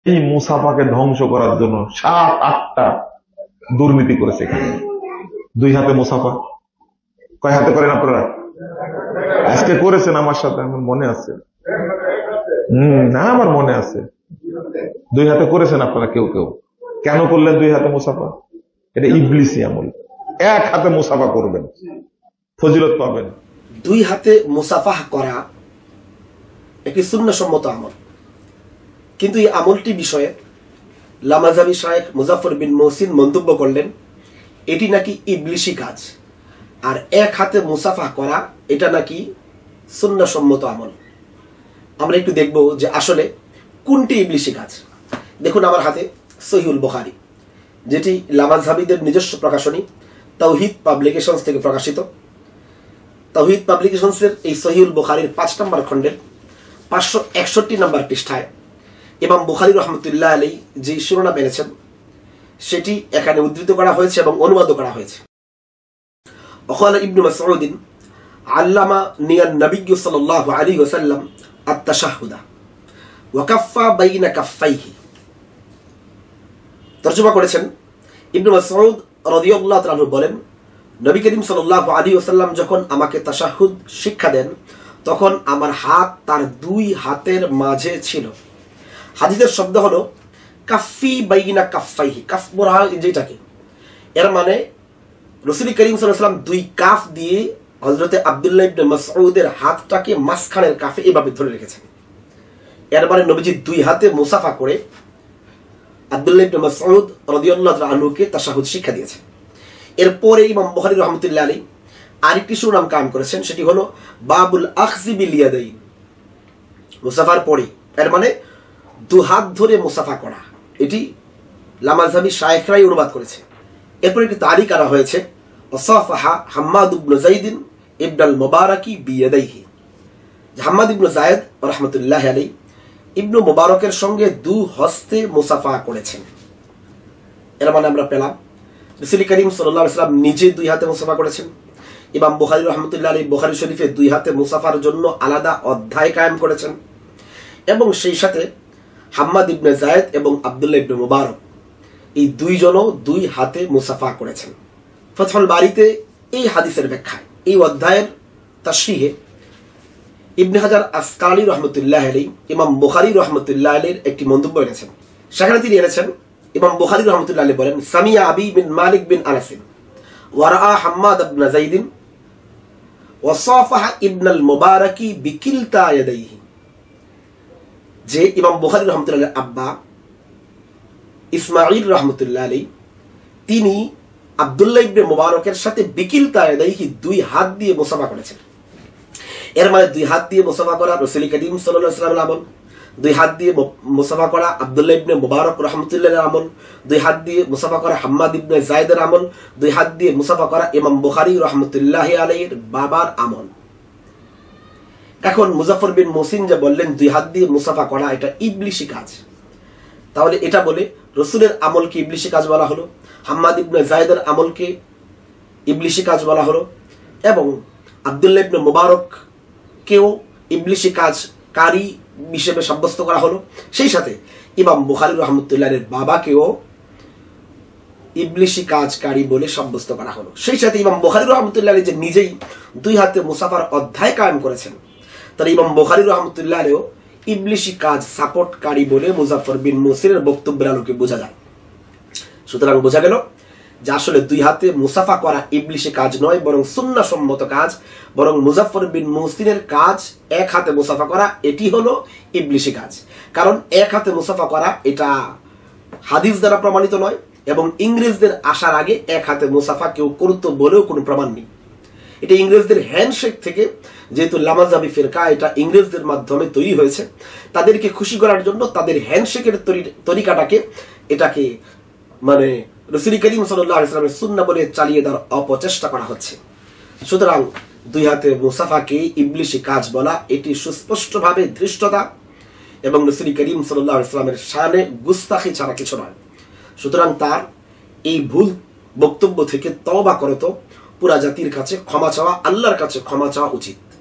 এই মুসাফাকে ধ্বংস করার জন্য 7-8টা দুর্নীতি করেছে এখানে। 2 হাতে মুসাফা, কয় হাতে করেন আপনারা? আজকে করেছেন আমার সাথে, আমার মনে আছে। না, আমার মনে আছে 2 হাতে করেছেন আপনারা কেউ কেউ। কেন করলেন 2 হাতে মুসাফা? এটা ইবলিসি আমল। 1 হাতে মুসাফা করবেন, ফজিলত পাবেন। 2 হাতে মুসাফাহ করা একটি সুন্নাহসম্মত আমল, কিন্তু এই আমলটি বিষয়ে লামাজাবি শায়েখ মুজাফফর বিন মুহসিন মন্তব্য করলেন এটি নাকি ইবলিশি কাজ, আর 1 হাতে মুসাফাহ করা এটা নাকি সুন্নাহসম্মত আমল। আমরা একটু দেখব যে আসলে কোনটি ইবলিশি কাজ। দেখুন আমার হাতে সহিহুল বুখারী, যেটি লামাজাবিদের নিজস্ব প্রকাশনী তাওহীদ পাবলিকেশনস থেকে প্রকাশিত। তাওহীদ পাবলিকেশনসের এই সহিহুল বুখারীর 5 নম্বর খণ্ডের 561 নম্বর পৃষ্ঠায় ইমাম বুখারী রহমতুল্লাহ আলাইহি যে শিরোনাম এনেছেন সেটি এখানে উদ্ধৃত করা হয়েছে এবং অনুবাদ করা হয়েছে। ওয়াকাল ইবনু মাসউদ আল্লামা নিয়ান নবী সাল্লাল্লাহু আলাইহি ওয়াসাল্লাম আত-তাশাহুদা ওয়া কাফফা বাইনা কাফাইহি। তরজমা করেছেন ইবনু মাসউদ রাদিয়াল্লাহু তাআলা বলেন, নবী করিম সাল্লাল্লাহু আলাইহি ওয়াসাল্লাম যখন আমাকে তাশাহুদ শিক্ষা দেন তখন আমার হাত তার 2 হাতের মাঝে ছিল। হাদিসের শব্দ হলো কাফি বাইনা কাফাইহি, কাফ বলা হয় যেটাকে, এর মানে রাসূল করিম সাল্লাল্লাহু আলাইহি ওয়াসাল্লাম 2 কাফ দিয়ে হযরতে আব্দুল্লাহ ইবনে মাসউদের হাতটাকে মাঝখানের কাফে এভাবে ধরে রেখেছেন। এর মানে নবীজি 2 হাতে মুসাফা করে আব্দুল্লাহ ইবনে মাসউদ রাদিয়াল্লাহু তাআলা আনহুকে তাশাহুদ শিক্ষা দিয়েছেন। এরপরে ইমাম বুখারী রাহমাতুল্লাহ আলাইহি আরেকটি শিরোনাম কায়েম করেছেন, সেটি হলো বাবুল আখযি বিল ইয়াদাইন, মুসাফার পরে, এর মানে 2 হাত ধরে মুসাফা করা। এটি লামাজাবি শায়েখরাই অনুবাদ করেছে। এরপর একটি তারিখ করা হয়েছে ওয়াসাফাহা হাম্মাদ ইবনে যায়েদ ইবনে আল মুবারাকি বিয়াদাইহি। হাম্মাদ ইবনে যায়েদ রাহমাতুল্লাহ আলাইহি ইবনে মুবারকের সঙ্গে 2 হস্তে মুসাফা করেছেন। এর মানে আমরা পেলাম রাসূল করিম সাল্লাল্লাহু আলাইহি ওয়াসাল্লাম নিজে 2 হাতে মুসাফা করেছেন। ইমাম বুখারী রাহমাতুল্লাহ আলাইহি বুখারী শরীফে 2 হাতে মুসাফার জন্য আলাদা অধ্যায় কায়েম করেছেন, এবং সেই সাথে হাম্মাদ ইবনে যায়েদ এবং আব্দুল্লাহ ইবনে মুবারক এই 2 জনও 2 হাতে মুসাফা করেছেন। ফাতহুল বারীতে এই হাদিসের ব্যাখ্যায়, এই অধ্যায়ের তাশরীহে ইবনে হাজার আসকালী রাহমাতুল্লাহ আলাইহি ইমাম বুখারী রাহমাতুল্লাহ আলাইহির একটি মন্তব্য এনেছেন। সেখানে তিনি এনেছেন, ইমাম বুখারী রাহমাতুল্লাহ আলাইহি বলেন, সামিয়া আবি বিন মালিক বিন আনাস ওয়া রাআ হাম্মাদ ইবনে যায়েদ ওয়া সাফাহা ইবনে আল মুবারাকি বিকিলতা ইয়াদাইহি। যে ইমাম বুখারী রাহমাতুল্লাহ আলাইহির আব্বা ইসমাঈল রাহমাতুল্লাহ আলাইহি তিনি আব্দুল্লাহ ইবনে মুবারকের সাথে বিকিলতা ইয়াদাইহি 2 হাত দিয়ে মুসাফা করেছেন। এর মানে 2 হাত দিয়ে মুসাফা করা রাসূল করিম সাল্লাল্লাহু আলাইহি ওয়াসাল্লামের আমল, 2 হাত দিয়ে মুসাফা করা আব্দুল্লাহ ইবনে মুবারক রাহমাতুল্লাহর আমল, 2 হাত দিয়ে মুসাফা করা হাম্মাদ ইবনে যায়েদের আমল, 2 হাত দিয়ে মুসাফা করা ইমাম বুখারী রাহমাতুল্লাহি আলাইহির বাবার আমল। এখন মুজাফফর বিন মুহসিন যে বললেন 2 হাত দিয়ে মুসাফা করা এটা ইবলিশি কাজ, তাহলে এটা বলে রাসূলের আমলকে ইবলিশি কাজ বলা হলো, হাম্মাদ ইবনে যায়েদের আমলকে ইবলিশি কাজ বলা হলো, এবং আব্দুল্লাহ ইবনে মুবারক কেও ইবলিশি কাজকারী হিসেবে সাব্যস্ত করা হলো। সেই সাথে ইমাম বুখারী রাহমাতুল্লাহির বাবাকেও ইবলিশি কাজকারী বলে সাব্যস্ত করা হলো। সেই সাথে ইমাম বুখারী রাহমাতুল্লাহ যে নিজেই 2 হাতে মুসাফার অধ্যায় কায়েম করেছেন, তাহলে ইমাম বুখারী রাহমাতুল্লাহ ইবলিশি কাজ সাপোর্টকারী বলে মুজাফফর বিন মুহসিনের বক্তব্যের আলোকে বোঝা যায়। সুতরাং বোঝা গেল যে আসলে 2 হাতে মুসাফা করা ইবলিশি কাজ নয়, বরং সুন্নাহসম্মত কাজ, বরং মুজাফফর বিন মুহসিনের কাজ 1 হাতে মুসাফা করা এটি হলো ইবলিশি কাজ। কারণ 1 হাতে মুসাফা করা এটা হাদিস দ্বারা প্রমাণিত নয়, এবং ইংরেজদের আসার আগে 1 হাতে মুসাফা কেউ করত বলেও কোনো প্রমাণ নেই। এটা ইংরেজদের হ্যান্ডশেক থেকে, যেহেতু লামাজাবি ফিরকা এটা ইংরেজদের মাধ্যমে তৈরি হয়েছে, তাদেরকে খুশি করার জন্য তাদের হ্যান্ডশেকের তরিকাটাকে এটাকে মানে রাসূল করিম সাল্লাল্লাহু আলাইহি ওয়াসাল্লামের সুন্নাহ বলে চালিয়ে দেওয়ার অপচেষ্টা করা হচ্ছে। সুতরাং 2 হাতে মুসাফাকে ইবলিশি কাজ বলা এটি সুস্পষ্টভাবে ধৃষ্টতা এবং রাসূল করিম সাল্লাল্লাহু আলাইহি ওয়াসাল্লামের শানে গুস্তাখি ছাড়া কিছু নয়। সুতরাং তার এই ভুল বক্তব্য থেকে তওবা করত পুরা জাতির কাছে ক্ষমা চাওয়া, আল্লাহর কাছে ক্ষমা চাওয়া উচিত।